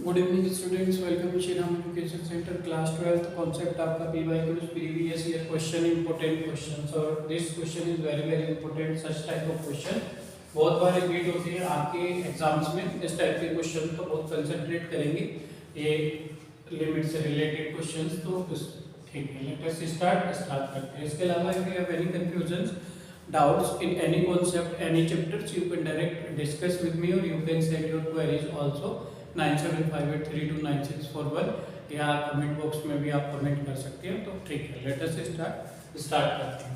Good evening students, welcome to Shriram education centre class 12th concept आपका PYQs previous year question important questions. और this question is very very important. Such type of question बहुत बार repeat होती है आपके exams में। इस type के क्वेश्चन को बहुत कंसंट्रेट करेंगे, ये लिमिट से रिलेटेड क्वेश्चंस। तो ठीक है, लेट अस स्टार्ट करते हैं। इसके अलावा if you have any confusion doubts in any concept, any chapters, you can direct discuss with me, or you can send your queries also 9758329641 या कमेंट बॉक्स में भी आप कमेंट कर सकते हैं। तो ठीक है, लेट अस स्टार्ट करते हैं।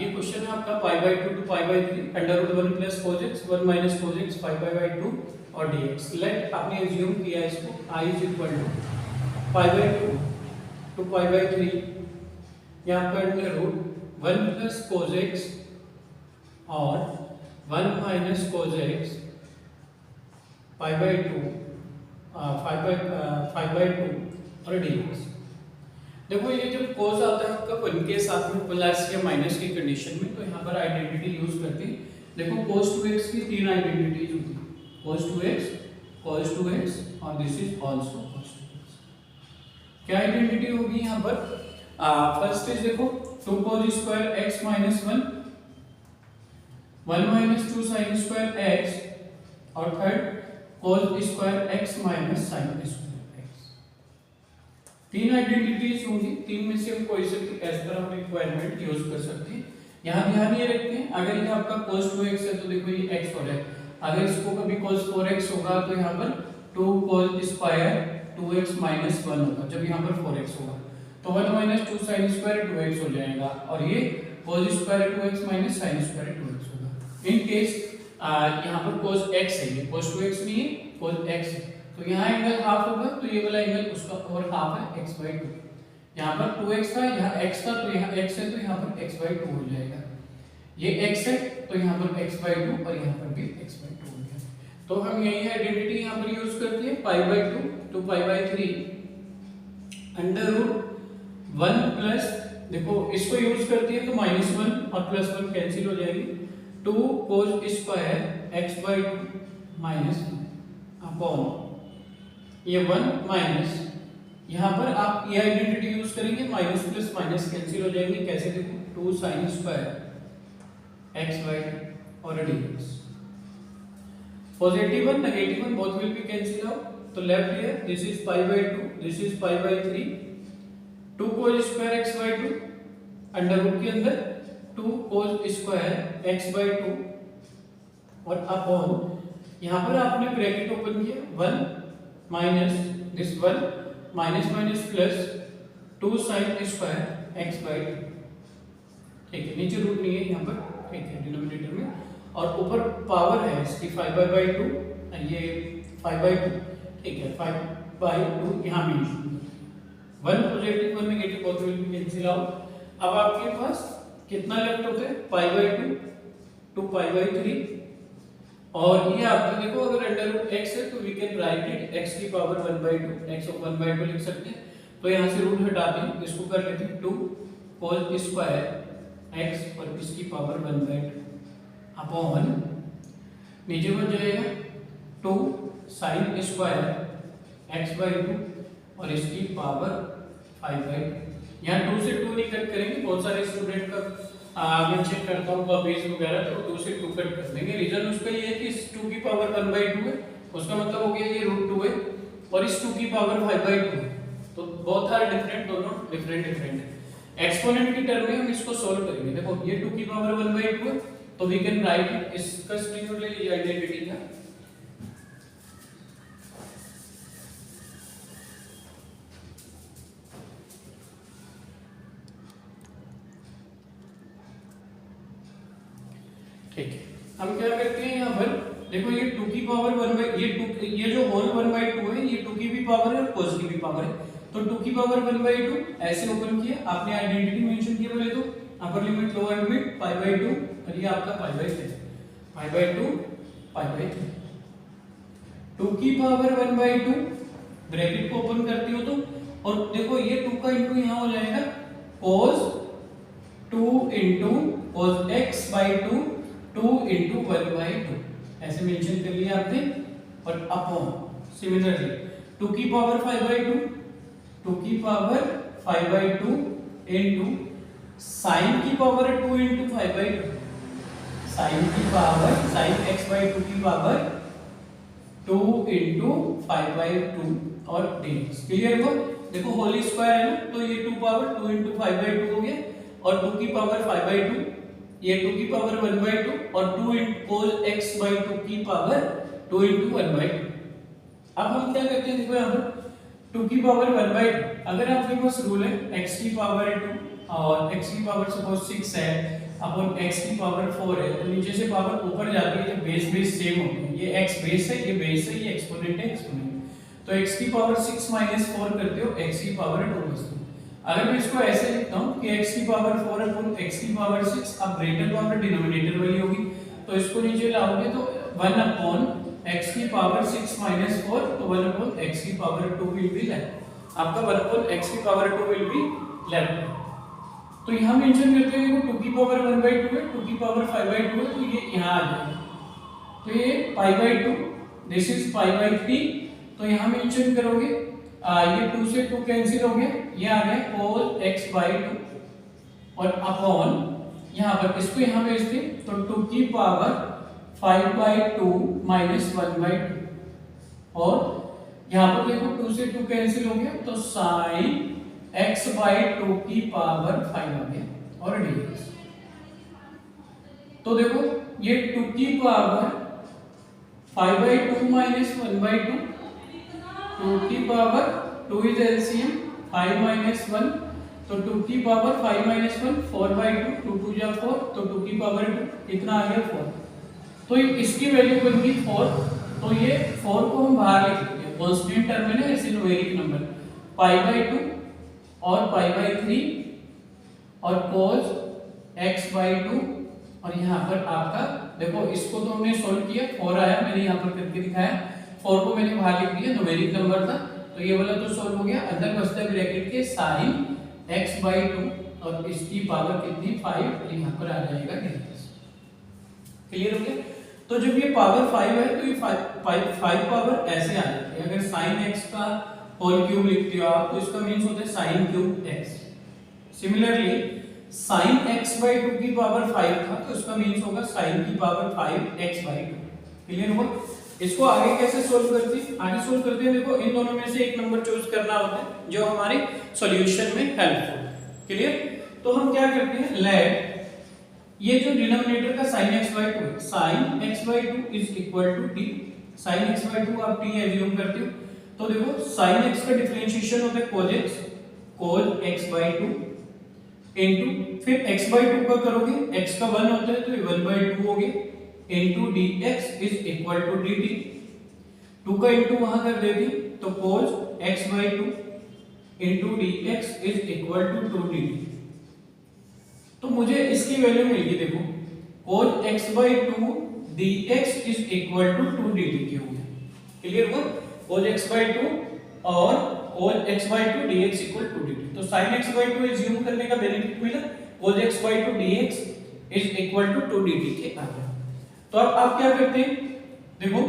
ये क्वेश्चन है आपका pi by 2 to pi by 3 under root 1 plus cos x 1 minus cos x 5 by 2 और dx। लेट आपने एज्यूम किया इसको i is equal to pi by 2 to pi by 3, यहाँ पर हमने रूट 1 प्लस cos x और 1 माइनस cos x 5 बाई 2 और dx। देखो ये जब cos आता है आपका 1 के साथ में प्लस या माइनस की कंडीशन में, तो यहाँ पर आइडेंटिटी यूज करते हैं। देखो cos 2x की तीन आइडेंटिटीज होती है, cos 2x और this is also cos 2x। क्या आइडेंटिटी होगी यहाँ पर? फर्स्ट इज देखो 2 cos square x minus 1 minus 2 sin square x, और third cos square x minus sin square x। तीन आइडेंटिटीज होंगी, तीन में से हम कोई से भी एज पर हम रिक्वायरमेंट यूज कर सकते हैं। यहाँ ध्यान ये रखते हैं, अगर ये आपका cos 2x है तो देखो ये x हो रहा है। अगर इसको कभी cos 4x होगा तो यहाँ पर 2 cos स्क्वायर 2x माइनस 1 होगा। जब यहाँ पर 4x होगा तो 1 माइनस 2 sin स्क्वायर 2x हो जाएगा, और ये cos square 2x minus sin square 2x होगा। इन केस यहाँ पर cos x है, ये cos 2x नहीं है, cos x है, तो यहाँ एंगल हाफ होगा, तो ये वाला एंगल उसका और हाफ है x बाई 2। यहाँ पर 2x था, यहाँ x था, तो यहाँ x है, तो यहाँ पर x बाई 2 हो जाएगा। ये x है तो यहाँ पर x बाई 2 और यहाँ पर भी x बाई 2 हो गया। तो हम यही आइडेंटिटी यहाँ पर यूज करते हैं, pi by 2 to pi by 3 under root 1 plus, देखो इसको यूज करती है तो -1 और +1 कैंसिल हो जाएगी, 2 cos square x by 2 minus upon ये 1 माइनस, यहाँ पर आप ये आइडेंटिटी यूज करेंगे, माइनस प्लस माइनस कैंसिल हो जाएंगे। कैसे? देखो 2 sin स्क्वायर x बाई 2 और dx। Positive 1 negative 1 both will be cancel out, तो left here this is pi by 2, this is pi by 3, 2 cos square x by 2 under root के अंदर 2 cos square x by 2 और upon, यहाँ पर आपने bracket open किया 1 minus this 1 minus minus plus 2 sin square x by 2। ठीक है, नीचे रूट नहीं है यहाँ पर, ठीक है, डिनोमिनेटर में, और ऊपर पावर है इसकी 5 बाई 2, ये 5 बाई 2, ठीक है, 5 बाई 2 यहाँ mention 1 positive 1 negative both will be cancel out. अब आपके पास कितना लेफ्ट होता है? Pi by 2 to pi by 3, और ये आपका देखो अगर अंडर रूट x है तो we can write it x की power 1 by 2, x of 1 by 2 लिख सकते हैं। तो यहाँ से रूट हटाते हैं, इसको कर लेते हैं 2 cos स्क्वायर x और इसकी पावर 1 बाई 2 अपॉन, नीचे बच जाएगा 2 sin स्क्वायर x बाई 2 और इसकी पावर 5 बाई 2। यहाँ 2 से 2 नहीं कट करेंगे, बहुत सारे स्टूडेंट का मैं चेक करता हूँ कॉपीज वगैरह, तो 2 से 2 कट कर देंगे। रीजन उसका ये है कि इस 2 की पावर 1 बाई 2 है, उसका मतलब हो गया ये रूट 2 है, और इस 2 की पावर 5 बाई 2 है, तो बोथ आर डिफरेंट, दोनों डिफरेंट है। एक्सपोनेंट की टर्म में हम इसको सोल्व करेंगे। देखो ये 2 की पावर 1 बाई 2 है, तो वी कैन राइट इट, इसका स्क्रीनशॉट ले लीजिए आइडेंटिटी का। ठीक है, हम क्या करते हैं यहाँ पर, देखो ये 2 की पावर 1 बाई, ये जो होल 1 बाई 2 है, ये 2 की भी पावर है और cos की भी पावर है, तो 2 की पावर 1 बाई 2 ऐसे ओपन किया, आपने आइडेंटिटी मेंशन किया पहले, तो upper limit lower limit pi by 2 और ये आपका pi by 3, pi by 2 pi by 3, 2 की पावर 1 बाई 2 ब्रैकेट को ओपन करती हो तो, और देखो ये 2 का इंटू यहाँ हो जाएगा cos 2 into cos x by 2 2 into 1 by 2 ऐसे मेंशन कर लिया आपने, और अपॉन सिमिलरली 2 की पावर 5/2, 2 की पावर 5/2 इनटू साइन की पावर 2 इनटू 5/2, साइन की पावर साइन x/2 की पावर 2 इनटू 5/2 और dx। क्लियर हुआ? देखो होल स्क्वायर है ना, तो ये 2 पावर 2 इनटू 5/2 हो गया और 2 की पावर 5/2, ये 2 की पावर 1/2 और 2 इनटू cos x/2 की पावर 2 इनटू 1/2। अब हम क्या करते हैं, देखो यहाँ पर 2 की पावर 1/2, अगर आपके पास रूल है x की पावर 2 और x की पावर सपोज 6 है अपन x की पावर 4 है, तो नीचे से पावर ऊपर जाती है तो बेस सेम होते हैं। ये x बेस है, ये बेस है, ये एक्सपोनेंट है, एक्सपोनेंट। तो x की पावर 6 माइनस 4 करते हो, x की पावर 2 बचती है। अगर मैं इसको ऐसे लिखता हूँ कि x की पावर 4 अपॉन x की पावर 6, अब ग्रेटर पावर डिनोमिनेटर वाली होगी, तो इसको नीचे लाओगे तो 1 अपॉन x की पावर 6 माइनस 4, तो 1 अपॉन x की पावर 2 विल बी लेफ्ट। आपका 1 अपॉन x की पावर 2 विल बी लेफ्ट। तो यहाँ मेंशन करते हैं देखो 2 की पावर 1/2 है, 2 की पावर 5/2 है, तो ये यहाँ आ जाएगा। तो ये π/2, दिस इज π/3, तो यहाँ मेंशन करोगे ये 2 से 2 कैंसिल हो गया, ये आ गया cos x/2 और अपॉन यहाँ पर इसको यहाँ भेज दे तो 2 की पावर 5/2 माइनस 1/2 और यहाँ पर देखो 2 से 2 कैंसिल हो गया तो sin x/2 की पावर 5 आ गया और dx। तो देखो ये 2 की पावर 5/2 माइनस 1/2, 2 की पावर 2 इज एलसीएम 5 माइनस 1, तो 2 की पावर 5 माइनस 1 4/2, 2 2 जा 4, तो 2 की पावर 2 कितना आ गया 4। तो इसकी वैल्यू बन गई 4, तो ये 4 को हम बाहर लिख लेंगे, कांस्टेंट टर्म है ना, ऐसे न्यूमेरिक नंबर π/2 और π/3 और cos x/2 और यहाँ पर आपका देखो इसको तो हमने सॉल्व किया, 4 आया, मैंने यहाँ पर करके दिखाया, 4 को मैंने बाहर लिख दिया, न्यूमेरिक नंबर था, तो ये वाला तो सॉल्व हो गया। अंदर बचता है ब्रैकेट के sin x/2 और इसकी पावर कितनी 5, और यहाँ पर आ जाएगा dx। क्लियर हो गया? तो जब ये पावर 5 है तो ये 5 पावर ऐसे आ जाती है। अगर sin x का होल क्यूब लिखते हो आप तो इसका मींस होता है sin cube x। Similarly sin x/2 की पावर 5 था तो इसका मींस होगा sin की पावर 5x/2। क्लियर हुआ? इसको आगे कैसे सोल्व करते हैं? आगे सोल्व करते हैं, देखो इन दोनों में से एक नंबर चूज करना होता है जो हमारे सॉल्यूशन में हेल्पफुल। क्लियर? तो हम क्या करते हैं, लेट ये जो डिनोमिनेटर का sin x/2 है, sin x/2 is equal to t। sin x/2 आप t एज्यूम करते हो, तो देखो sin x का डिफरेंशिएशन होता है cos x/2 इनटू फिर x/2 का करोगे, x का 1 होता है तो ये 1/2 हो गया into dx is equal to dt। 2 का इनटू वहां कर देते तो cos x/2 into dx is equal to 2dt। तो मुझे इसकी वैल्यू मिल गई, देखो cos x/2 dx is equal to 2dt की हो गया। क्लियर हुआ? cos x/2 और cos x/2 dx equal to dt। तो sin x/2 एज्यूम करने का बेनिफिट मिला, cos x/2 dx is equal to 2dt के आ गया। तो अब आप क्या करते हैं, देखो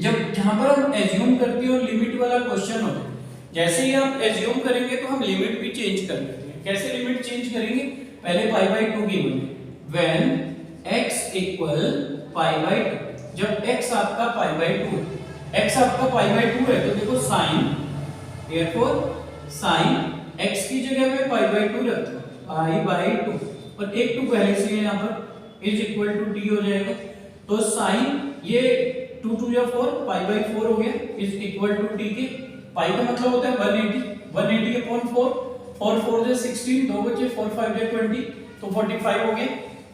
जब जहां पर हम एज्यूम करते हैं और लिमिट वाला क्वेश्चन होता है, जैसे ही आप एज्यूम करेंगे तो हम लिमिट भी चेंज कर लेते हैं। कैसे लिमिट चेंज करेंगे? पहले π/2 की वैल्यू व्हेन x इक्वल π/2, जब x आपका π/2 है, x आपका π/2 है तो देखो sin, therefore sin x की जगह पे π/2 रखते हो, π/2 और एक 2 पहले से यहाँ पर इज इक्वल टू t हो जाएगा। तो sin ये 2 2 या 4 π/4 हो गया इज इक्वल टू t के पाई का मतलब होता है 180 अपॉन 4, 4 4 से 16, 2 बचे 4 5 से 20, तो 45 हो गया।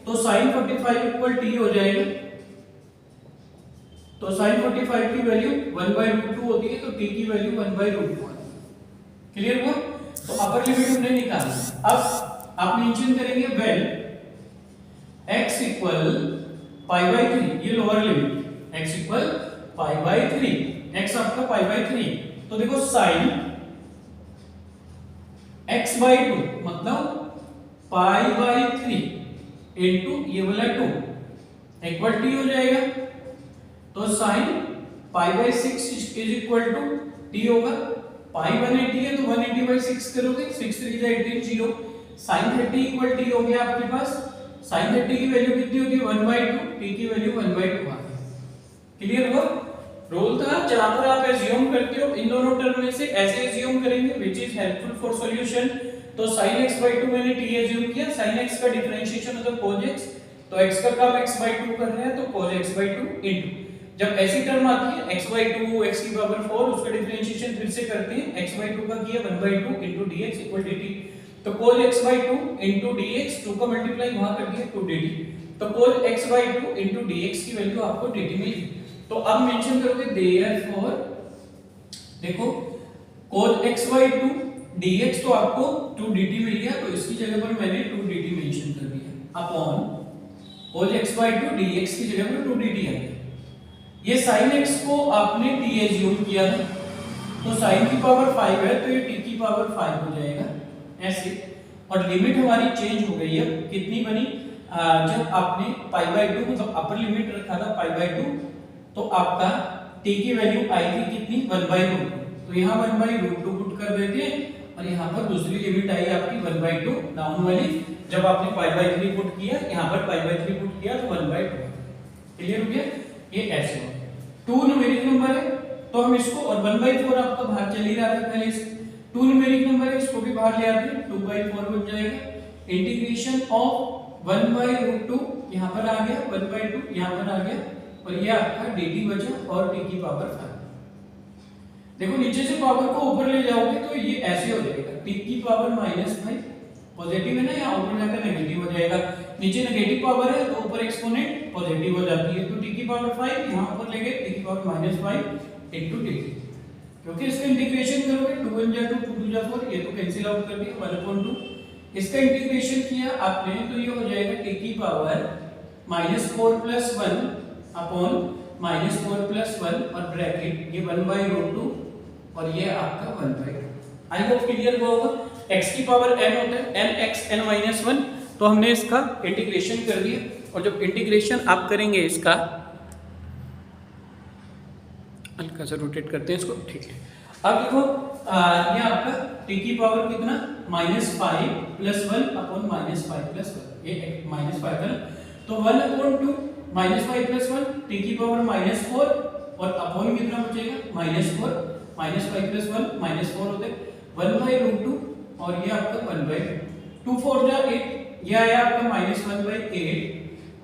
तो sin 45 इक्वल t हो जाएगा। तो sin 45 की वैल्यू 1/√2 होती है, तो t की वैल्यू 1/√2। क्लियर हुआ? तो अपर लिमिट हमने निकाला। अब आप मेंशन करेंगे व्हेन x इक्वल π/3, ये lower limit, x equal π/3, x आपका π/3, तो देखो sin x/2 मतलब π/3 इनटू ये वाला 2 इक्वल t हो जाएगा। तो sin pi by 6 is equal to t होगा, पाई 180 है तो 180 बाई 6 करोगे, 6 3 जा 18 0, sin 30 इक्वल टी हो गया आपके पास, sin 30 की वैल्यू कितनी होगी 1/2, टी की वैल्यू 1/2 आ गई। क्लियर हुआ? रूल था जहां पर आप एज्यूम करते हो इन दोनों टर्म में से ऐसे एज्यूम करेंगे which is helpful for solution. तो sin x/2 मैंने t एज्यूम किया, sin x का डिफरेंशिएशन होता है cos x, तो x का काम x/2 कर रहे हैं तो cos x/2 इनटू, जब ऐसी टर्म आती है x/2 x की पावर 4 उसका डिफरेंशिएशन फिर से करते हैं, x/2 का किया 1/2 इनटू dx इक्वल dt, तो cos x/2 इनटू dx 2 का मल्टीप्लाई वहां कर दिया 2 dt, तो cos x/2 इनटू dx की वैल्यू आपको dt मिली। तो अब मेंशन करोगे देयरफॉर, देखो cos x/2 dx तो आपको 2 dt मिल गया, तो इसकी जगह पर मैंने 2 dt मेंशन कर दिया अपॉन cos x/2 dx की जगह पर 2 dt आ गया। ये sin x को आपने t एज्यूम किया था, तो sin की पावर 5 है तो ये t की पावर 5 हो जाएगा ऐसे, और लिमिट हमारी चेंज हो गई है, कितनी बनी जब आपने π/2 मतलब अपर लिमिट रखा था π/2 तो आपका t की वैल्यू आई थी कितनी 1/2, तो यहाँ 1/2 पुट कर देते हैं, और यहाँ पर दूसरी लिमिट आई आपकी 1/2 डाउन वाली, जब आपने π/3 पुट किया, यहाँ पर π/3 पुट किया तो 1/2। क्लियर हो गया? ये ऐसे हो 2 न्यूमेरिक नंबर है तो हम इसको, और 1/4 आपका बाहर चल ही रहा था पहले से, 2 न्यूमेरिक नंबर है इसको भी बाहर ले आते हैं, 2/4 बन जाएगा, इंटीग्रेशन ऑफ 1/√2 यहाँ पर आ गया, 1/2 यहाँ पर आ गया, और ये आपका dt बचा और t की पावर 5। देखो नीचे से पावर को ऊपर ले जाओगे तो ये ऐसे हो जाएगा, t की पावर -5 पॉजिटिव है ना, यहाँ ऊपर जाकर नेगेटिव हो जाएगा, नीचे नेगेटिव पावर है तो ऊपर एक्सपोनेंट पॉजिटिव हो जाती है, तो t की पावर 5 यहाँ ऊपर लेंगे t की पावर -5 इनटू dt, क्योंकि इसका इंटीग्रेशन करोगे 2 1 जा 2 2 जा 4, ये तो कैंसिल आउट कर दिया 1/2, इसका इंटीग्रेशन किया आपने तो ये हो जाएगा t की पावर -4 + 1 अपॉन -4 + 1 और ब्रैकेट ये 1/√2 और ये आपका 1/2। आई होप क्लियर हुआ होगा। x की पावर n होता है n x n - 1, तो हमने इसका इंटीग्रेशन कर दिया, और जब इंटीग्रेशन आप करेंगे इसका, हल्का सा रोटेट करते हैं इसको, ठीक है। अब देखो ये आपका t की पावर कितना -5 + 1 अपॉन -5 + 1, ये -5 है ना, तो 1/2 -5 + 1 t की पावर -4 और अपॉन कितना बचेगा -4, -5 + 1 -4 होते 1/√2 और ये आपका 1/2, 2 4 जा 8, ये आया आपका -1/8,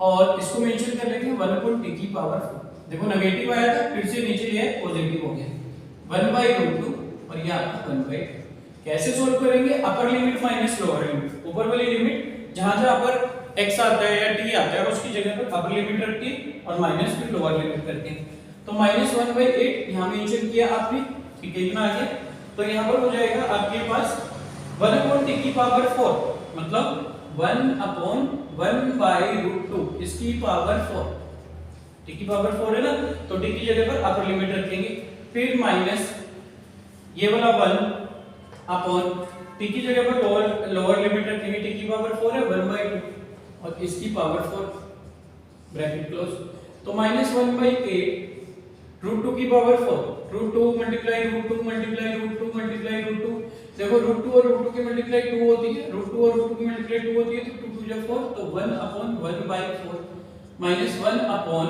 और इसको मेंशन कर लेंगे 1/t की पावर 4। देखो नेगेटिव आया था फिर से नीचे ये पॉजिटिव हो गया 1/√2 और ये आपका 1/2। कैसे सोल्व करेंगे? Upper limit minus lower limit, ऊपर वाली लिमिट जहां जहां पर x आता है या t आता है उसकी जगह पर अपर लिमिट रखते हैं और माइनस फिर लोअर लिमिट करते हैं, तो -1/8 यहां मेंशन किया आपने, ठीक है, इतना आ गया, तो यहां पर हो जाएगा आपके पास 1/t की पावर 4 मतलब 1/1/√2 इसकी पावर 4, t की पावर 4 है ना, तो t की जगह पर अपर लिमिट रखेंगे, फिर माइनस ये वाला 1 अपॉन t की जगह पर लोअर लिमिट रखेंगे, t की पावर 4 है 1/2 और इसकी पावर 4 ब्रैकेट क्लोज, तो -1/8 √2 की पावर 4, √2 मल्टीप्लाई √2 मल्टीप्लाई √2 मल्टीप्लाई √2, देखो √2 और √2 की मल्टीप्लाई 2 होती है, √2 और √2 की मल्टीप्लाई 2 होती है, तो 2 2 जा 4, तो 1/1/4 -1 अपॉन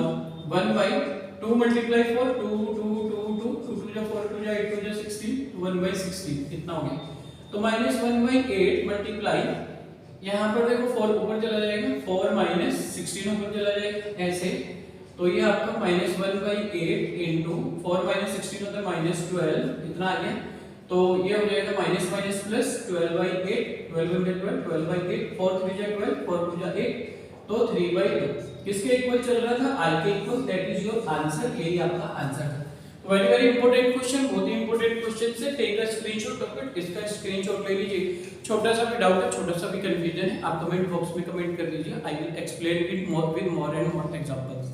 1/2 मल्टीप्लाई 4 2 2 2 2 2 2 जा 4 2 जा 8 2 जा 16 1/16 इतना हो गया, तो -1/8 मल्टीप्लाई यहाँ पर देखो 4 ऊपर चला जाएगा, 4 - 16 ऊपर चला जाएगा ऐसे, तो ये आपका -1/8 इनटू 4 - 16 होता है -12 इतना आ गया, तो ये हो जाएगा माइनस माइनस प्लस 12/8 12 × 12 12/8 4 3 जा 12 4 2 जा 8 तो 3/2 किसके इक्वल चल रहा था r के equal, that is your answer, यही आपका आंसर था। तो वेरी वेरी इंपॉर्टेंट क्वेश्चन, बहुत ही इंपॉर्टेंट क्वेश्चन से take a screenshot of it, इसका स्क्रीनशॉट ले लीजिए, छोटा सा भी डाउट है, छोटा सा भी कंफ्यूजन है, आप कमेंट बॉक्स में कमेंट कर दीजिए, I will explain it more with more and more examples.